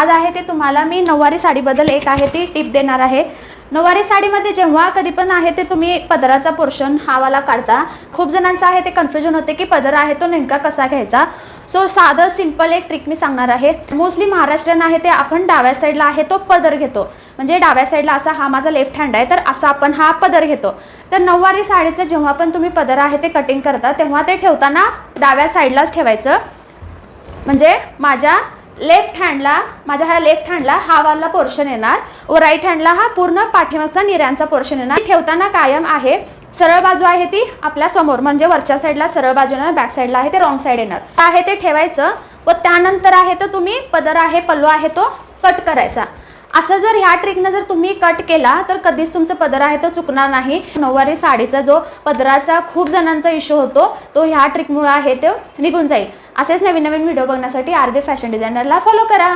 आज आहे ते तुम्हाला मी नऊवारी साडीबद्दल एक आहे ती टिप देणार आहे। नऊवारी साडीमध्ये जेव्हा कधी पण आहे ते तुम्ही पदराचा पोर्शन हा वाला काढता, खूप जणांचा आहे ते कन्फ्युजन होते की पदर आहे तो नेमका कसा घ्यायचा। सो साधं सिंपल एक ट्रिक मी सांगणार आहे। मोस्टली महाराष्ट्रीयन आहे ते आपण डाव्या साईडला आहे तो पदर घेतो, म्हणजे डाव्या साईडला असा हा माझा लेफ्ट हँड आहे तर असा आपण हा पदर घेतो। तर नऊवारी साडीचं जेव्हा पण तुम्ही पदर आहे ते कटिंग करता तेव्हा ते ठेवताना डाव्या साईडलाच ठेवायचं, म्हणजे माझ्या लेफ्ट हँडला हा वाला पोर्शन येणार व राईट हँडला हा पूर्ण पाठीमागचा निऱ्यांचा पोर्शन येणार। ठेवताना कायम आहे सरळ बाजू आहे ती आपल्या समोर, म्हणजे वरच्या साईडला सरळ बाजूने, बॅक साईडला आहे ते रॉंग साईड येणार आहे ते ठेवायचं व त्यानंतर आहे तर तुम्ही पदर आहे पल्लू आहे तो कट करायचा। असं जर ह्या ट्रिकने जर तुम्ही कट केला तर कधीच तुमचं पदर आहे तो चुकणार नाही। नऊवारी साडीचा जो पदराचा खूप जणांचा इश्यू होतो तो ह्या ट्रिकमुळे आहे तो निघून जाईल। असेच नवीन नवीन व्हिडिओ बघण्यासाठी आरजे फॅशन डिझायनरला फॉलो करा।